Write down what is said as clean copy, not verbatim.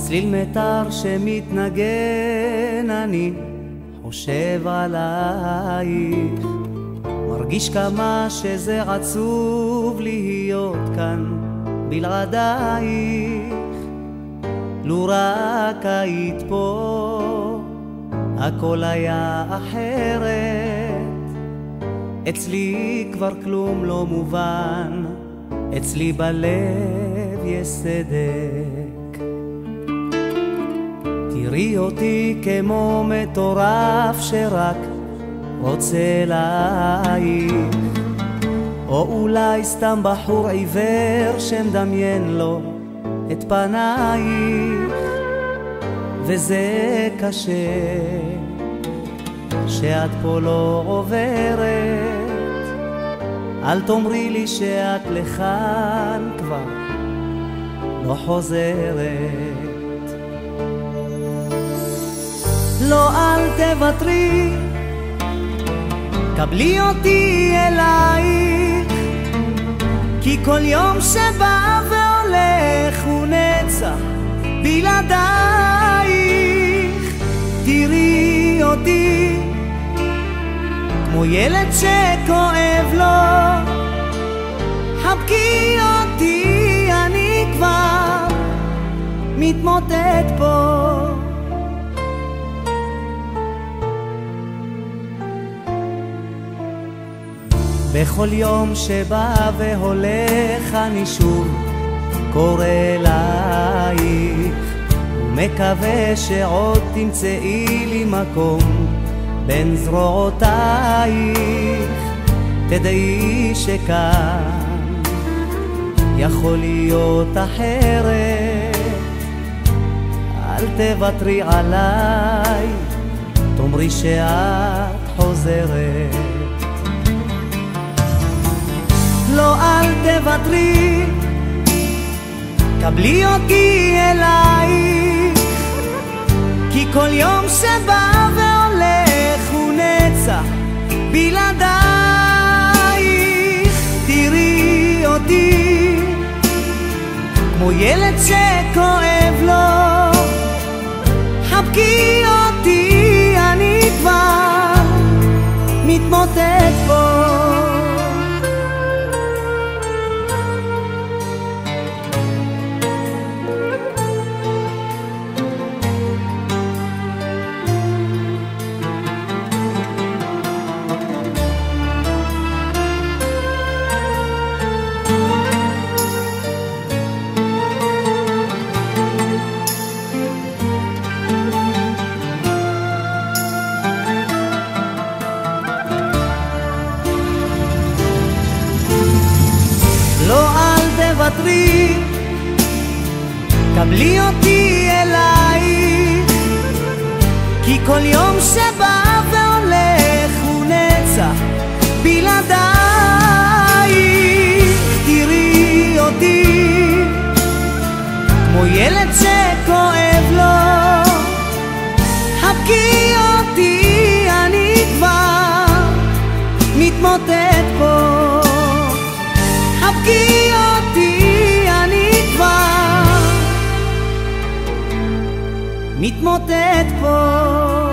צליל מטר שמתנגן, אני חושב עלייך, מרגיש כמה שזה עצוב להיות כאן בלעדייך. לו רק היית פה הכל היה אחרת. אצלי כבר כלום לא מובן, אצלי בלב יש סדק. תראי אותי כמו מטורף שרק רוצה להעיך, או אולי סתם בחור עיוור שמדמיין לו את פנייך. וזה קשה שאת פה לא עוברת, אל תאמרי לי שאת לכאן כבר לא חוזרת. לא, אל תוותרי, קבלי אותי אלייך, כי כל יום שבא והולך הוא נצח בלעדייך. תראי אותי כמו ילד שכואב לו, חבקי אותי, אני כבר מתמוטט פה. בכל יום שבא והולך אני שוב קורא אלייך, ומקווה שעוד תמצאי לי מקום בין זרועותייך. תדעי שכאן יכול להיות אחרת, אל תוותרי עליי, תאמרי שאת חוזרת. לא, אל תוותרי, קבלי אותי אלייך, כי כל יום שבא והולך הוא נצח בלעדייך. תראי אותי כמו ילד שכואב לו, חבקי אותי, אני כבר מתמוטט פה. לא, אל תוותרי, קבלי אותי אלייך, כי כל יום שבא והולך הוא נצח בלעדייך. תראי אותי כמו ילד שכואב לו, חבקי אותי, אני כבר מתמוטט פה. חבקי אותי, אני כבר מתמוטט פה.